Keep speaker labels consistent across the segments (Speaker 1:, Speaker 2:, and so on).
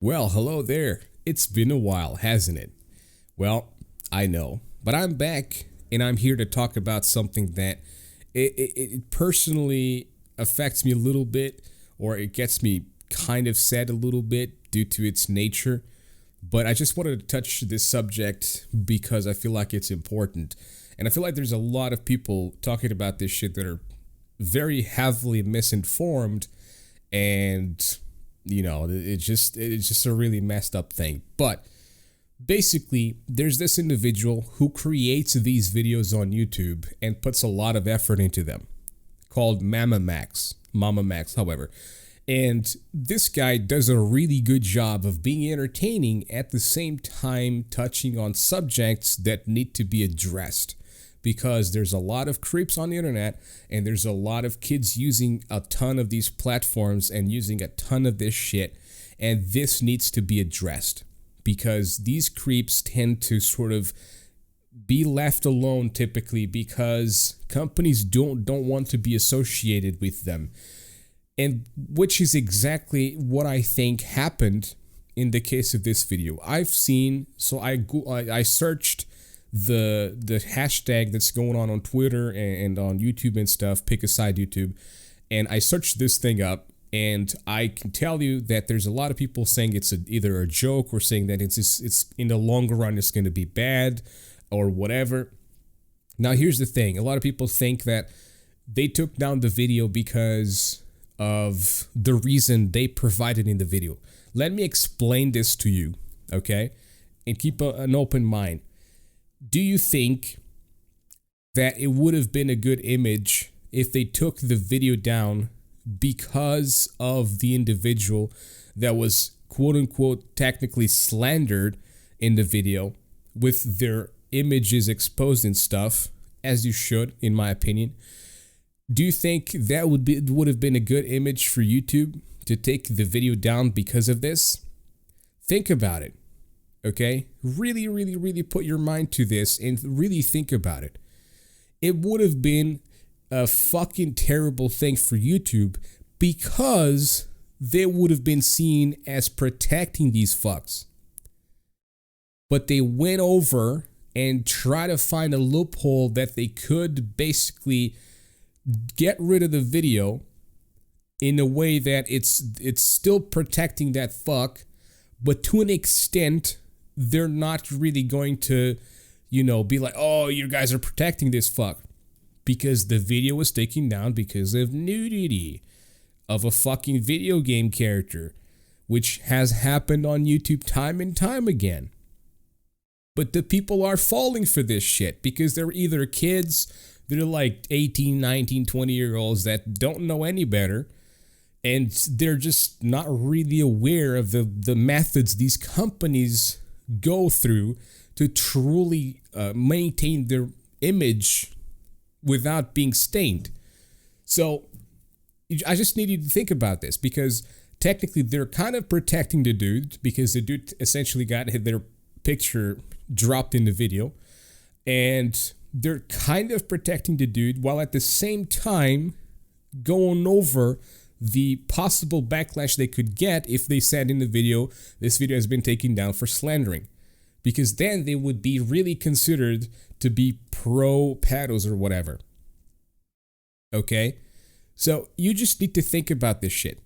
Speaker 1: Well, hello there. It's been a while, hasn't it? Well, I know, but I'm back and I'm here to talk about something that it personally affects me a little bit, or it gets me kind of sad a little bit due to its nature. But I just wanted to touch this subject because I feel like it's important. And I feel like there's a lot of people talking about this shit that are very heavily misinformed, and it's just a really messed up thing. But basically, there's this individual who creates these videos on YouTube and puts a lot of effort into them, called MamaMax, however. And this guy does a really good job of being entertaining at the same time touching on subjects that need to be addressed, because there's a lot of creeps on the internet, and there's a lot of kids using a ton of these platforms and using a ton of this shit, and this needs to be addressed because these creeps tend to sort of be left alone typically because companies don't want to be associated with them. And which is exactly what I think happened in the case of this video. I searched the hashtag that's going on Twitter and on YouTube and stuff, pick a side YouTube, and I searched this thing up, and I can tell you that there's a lot of people saying it's either a joke, or saying that it's in the longer run it's going to be bad or whatever. Now here's the thing: a lot of people think that they took down the video because of the reason they provided in the video. Let me explain this to you, okay? And keep an open mind. Do you think that it would have been a good image if they took the video down because of the individual that was quote unquote technically slandered in the video, with their images exposed and stuff, as you should, in my opinion? Do you think that would have been a good image for YouTube to take the video down because of this? Think about it, okay? Really, really, really put your mind to this and really think about it. It would have been a fucking terrible thing for YouTube because they would have been seen as protecting these fucks. But they went over and tried to find a loophole that they could basically get rid of the video in a way that it's still protecting that fuck, but to an extent they're not really going to, be like, oh, you guys are protecting this fuck, because the video was taken down because of nudity of a fucking video game character, which has happened on YouTube time and time again. But the people are falling for this shit because they're either kids, they're like 18, 19, 20-year-olds that don't know any better, and they're just not really aware of the methods these companies go through to truly maintain their image without being stained. So I just need you to think about this, because technically they're kind of protecting the dude, because the dude essentially got their picture dropped in the video, and they're kind of protecting the dude while at the same time going over the possible backlash they could get if they said in the video, this video has been taken down for slandering, because then they would be really considered to be pro pedos or whatever. Okay? So you just need to think about this shit.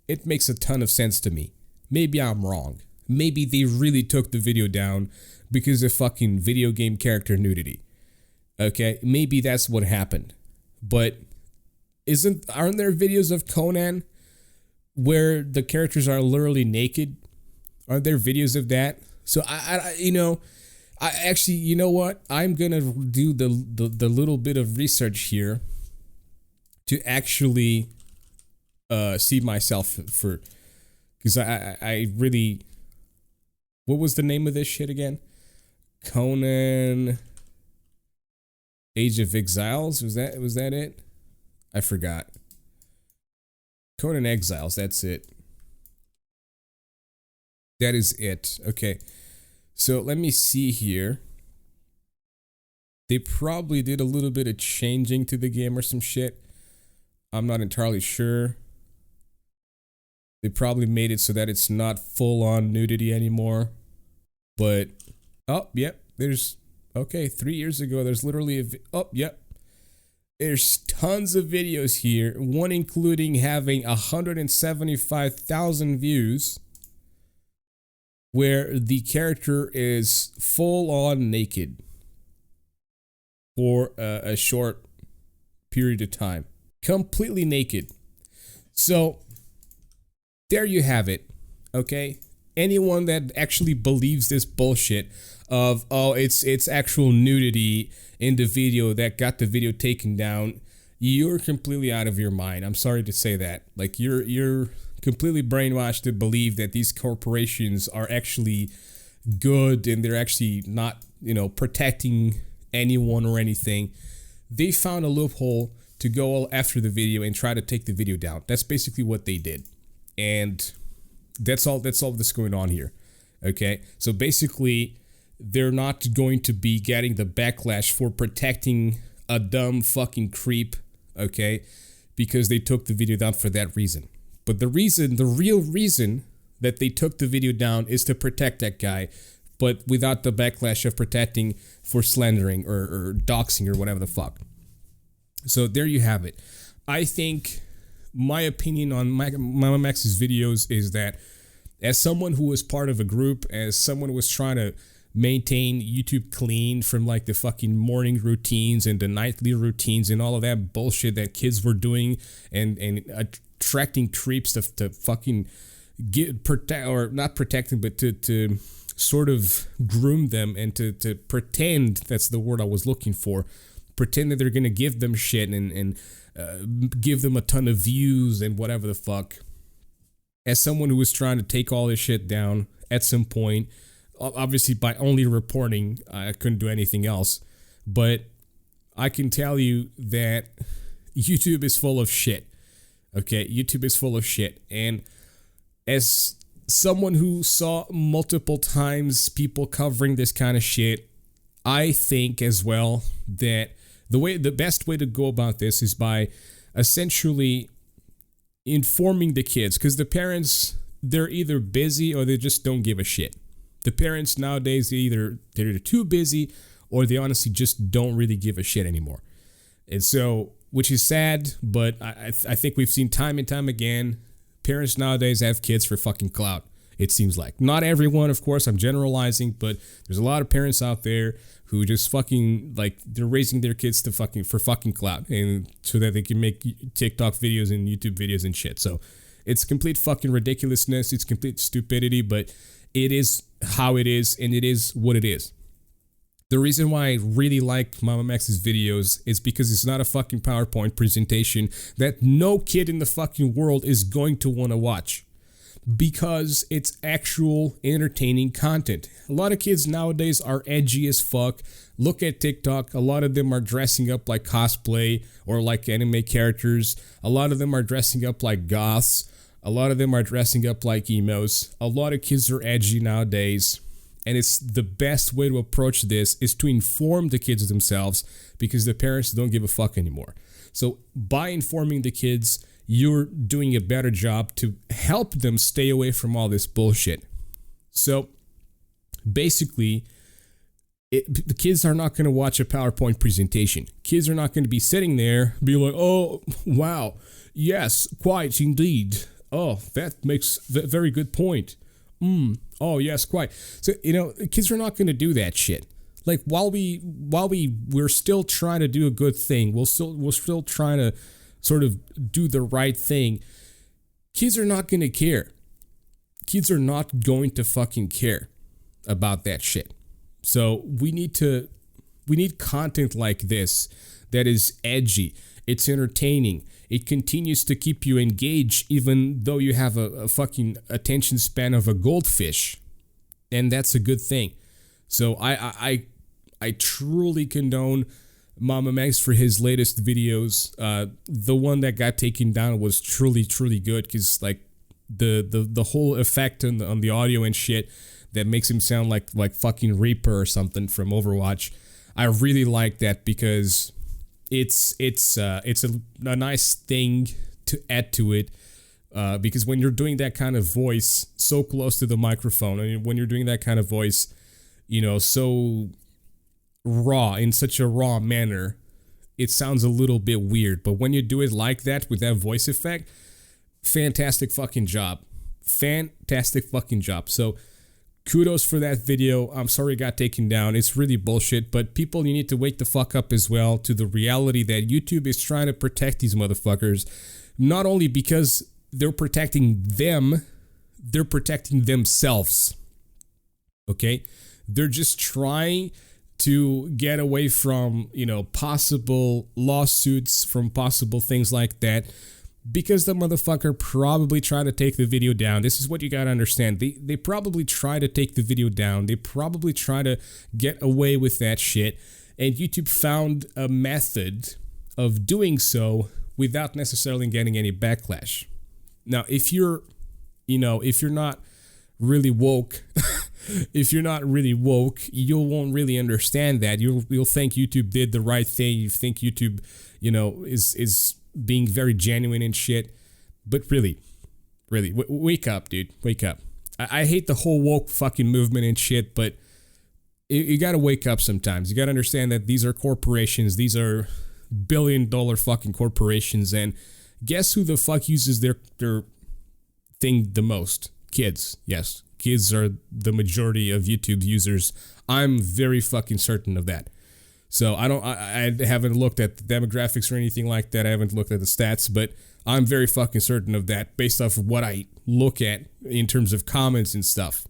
Speaker 1: It makes a ton of sense to me. Maybe I'm wrong. Maybe they really took the video down because of fucking video game character nudity. Okay, maybe that's what happened. But aren't there videos of Conan where the characters are literally naked? Aren't there videos of that? So I actually, you know what? I'm gonna do the little bit of research here to actually see myself for, because I really, what was the name of this shit again? Conan Age of Exiles, was that it? I forgot. Conan Exiles, that's it. That is it. Okay. So let me see here. They probably did a little bit of changing to the game or some shit. I'm not entirely sure. They probably made it so that it's not full on nudity anymore. But, oh, yep, there's, okay, 3 years ago, there's literally oh, yep. There's tons of videos here, one including having 175,000 views, where the character is full on naked for a short period of time. Completely naked. So, there you have it, okay? Anyone that actually believes this bullshit of, oh, it's actual nudity in the video that got the video taken down, you're completely out of your mind. I'm sorry to say that. Like, you're completely brainwashed to believe that these corporations are actually good and they're actually not, you know, protecting anyone or anything. They found a loophole to go after the video and try to take the video down. That's basically what they did. And that's all that's going on here. Okay? So basically, they're not going to be getting the backlash for protecting a dumb fucking creep, okay? Because they took the video down for that reason. But the real reason that they took the video down is to protect that guy, but without the backlash of protecting for slandering or doxing or whatever the fuck. So there you have it. I think my opinion on MamaMax's videos is that as someone who was part of a group, as someone who was trying to maintain YouTube clean from like the fucking morning routines and the nightly routines and all of that bullshit that kids were doing and attracting creeps to fucking not protecting, but to sort of groom them and to pretend, that's the word I was looking for, pretend that they're gonna give them shit and give them a ton of views and whatever the fuck. As someone who was trying to take all this shit down at some point, obviously by only reporting, I couldn't do anything else, but I can tell you that YouTube is full of shit. Okay, YouTube is full of shit. And as someone who saw multiple times people covering this kind of shit, I think as well that the best way to go about this is by essentially informing the kids, because the parents, they're either busy or they just don't give a shit. The parents nowadays, they're too busy or they honestly just don't really give a shit anymore. And so, which is sad, but I think we've seen time and time again, parents nowadays have kids for fucking clout, it seems like. Not everyone, of course, I'm generalizing, but there's a lot of parents out there who just fucking, like, they're raising their kids to for fucking clout, and so that they can make TikTok videos and YouTube videos and shit. So it's complete fucking ridiculousness, it's complete stupidity, but it is how it is, and it is what it is. The reason why I really like MamaMax's videos is because it's not a fucking PowerPoint presentation that no kid in the fucking world is going to want to watch. Because it's actual entertaining content. A lot of kids nowadays are edgy as fuck. Look at TikTok. A lot of them are dressing up like cosplay or like anime characters. A lot of them are dressing up like goths. A lot of them are dressing up like emos. A lot of kids are edgy nowadays. And it's the best way to approach this is to inform the kids themselves, because the parents don't give a fuck anymore. So by informing the kids, you're doing a better job to help them stay away from all this bullshit. So basically, the kids are not going to watch a PowerPoint presentation. Kids are not going to be sitting there be like, oh, wow, yes, quite indeed. Oh, that makes a very good point. Oh, yes, quite. So, you know, kids are not going to do that shit. Like, while we're still trying to do a good thing, we're still trying to sort of do the right thing, kids are not going to care. Kids are not going to fucking care about that shit. So we need content like this that is edgy. It's entertaining. It continues to keep you engaged even though you have a fucking attention span of a goldfish. And that's a good thing. So I truly condone MamaMax for his latest videos. The one that got taken down was truly good, because like the whole effect on the audio and shit that makes him sound like fucking Reaper or something from Overwatch. I really like that, because it's a nice thing to add to it Because when you're doing that kind of voice so close to the microphone, and when you're doing that kind of voice, so raw, in such a raw manner, it sounds a little bit weird. But when you do it like that with that voice effect, fantastic fucking job. Fantastic fucking job. So kudos for that video. I'm sorry it got taken down. It's really bullshit. But people, you need to wake the fuck up as well to the reality that YouTube is trying to protect these motherfuckers. Not only because they're protecting them, they're protecting themselves. Okay? They're just trying to get away from, possible lawsuits, from possible things like that, because the motherfucker probably tried to take the video down. This is what you gotta understand. They probably try to take the video down. They probably try to get away with that shit. And YouTube found a method of doing so without necessarily getting any backlash. Now, if you're not really woke, you won't really understand that. You'll think YouTube did the right thing. You think YouTube, is being very genuine and shit. But really, wake up, dude. Wake up. I hate the whole woke fucking movement and shit, but you gotta wake up sometimes. You gotta understand that these are corporations. These are billion-dollar fucking corporations, and guess who the fuck uses their thing the most? Kids. Yes, kids are the majority of YouTube users. I'm very fucking certain of that. So I haven't looked at the demographics or anything like that. I haven't looked at the stats, but I'm very fucking certain of that based off of what I look at in terms of comments and stuff.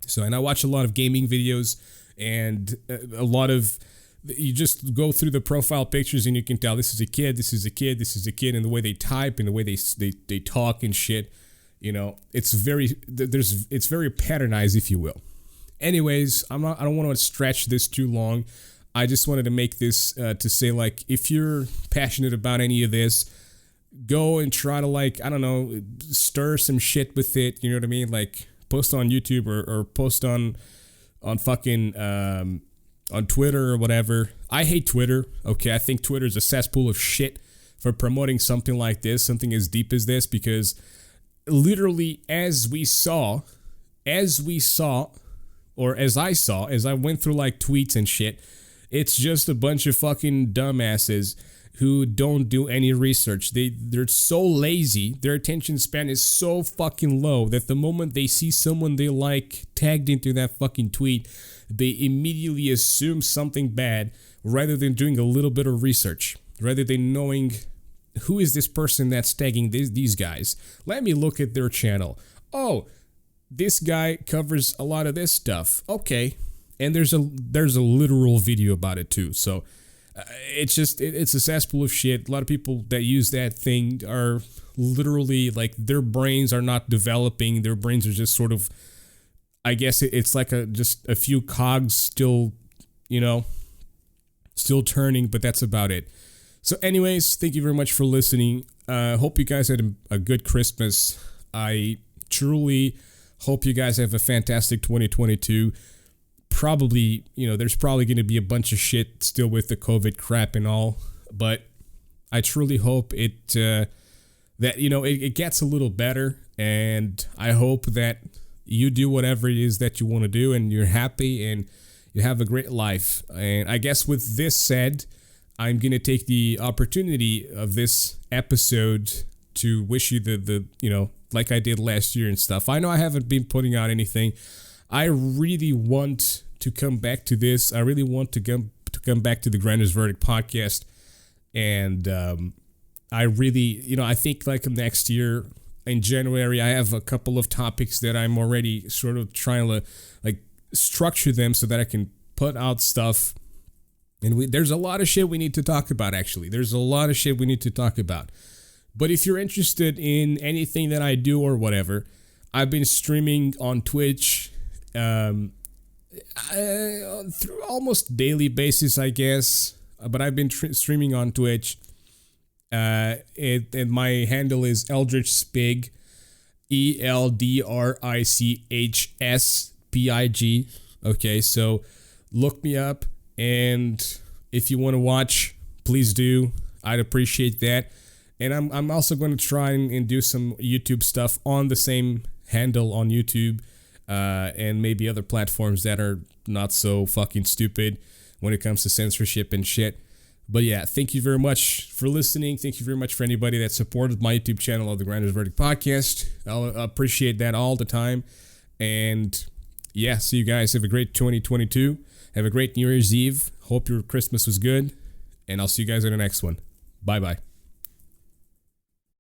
Speaker 1: So, and I watch a lot of gaming videos, and a lot of, you just go through the profile pictures and you can tell this is a kid, this is a kid, this is a kid, and the way they type and the way they talk and shit, it's very patternized, if you will. Anyways, I don't want to stretch this too long. I just wanted to make this to say, like, if you're passionate about any of this, go and try to, stir some shit with it. You know what I mean? Like, post on YouTube or post on fucking on Twitter or whatever. I hate Twitter. Okay, I think Twitter is a cesspool of shit for promoting something like this, something as deep as this, because literally as I saw, as I went through like tweets and shit, it's just a bunch of fucking dumbasses who don't do any research. They're so lazy, their attention span is so fucking low that the moment they see someone they like tagged into that fucking tweet, they immediately assume something bad rather than doing a little bit of research, rather than knowing who is this person that's tagging these guys. Let me look at their channel. Oh, this guy covers a lot of this stuff. Okay. And there's a literal video about it too. So it's a cesspool of shit. A lot of people that use that thing are literally like, their brains are not developing. Their brains are just sort of, I guess it's like just a few cogs still turning, but that's about it. So anyways, thank you very much for listening. Hope you guys had a good Christmas. I truly hope you guys have a fantastic 2022. Probably, there's probably going to be a bunch of shit still with the COVID crap and all, but I truly hope it gets a little better, and I hope that you do whatever it is that you want to do and you're happy and you have a great life. And I guess with this said, I'm going to take the opportunity of this episode to wish you the like I did last year and stuff. I know I haven't been putting out anything. I really want to come back to this. I really want to come back to the Grander's Verdict podcast. And I really, I think like next year in January, I have a couple of topics that I'm already sort of trying to like structure them so that I can put out stuff. And there's a lot of shit we need to talk about, actually. There's a lot of shit we need to talk about. But if you're interested in anything that I do or whatever, I've been streaming on Twitch through almost daily basis, I guess. But I've been streaming on Twitch. And my handle is Eldritch Spig, ELDRICHSPIG. Okay, so look me up, and if you want to watch, please do. I'd appreciate that. And I'm also going to try and do some YouTube stuff on the same handle on YouTube, and maybe other platforms that are not so fucking stupid when it comes to censorship and shit. But yeah, thank you very much for listening. Thank you very much for anybody that supported my YouTube channel of the Grinder's Verdict Podcast. I'll appreciate that all the time. And yeah, see you guys. Have a great 2022. Have a great New Year's Eve. Hope your Christmas was good. And I'll see you guys in the next one. Bye-bye.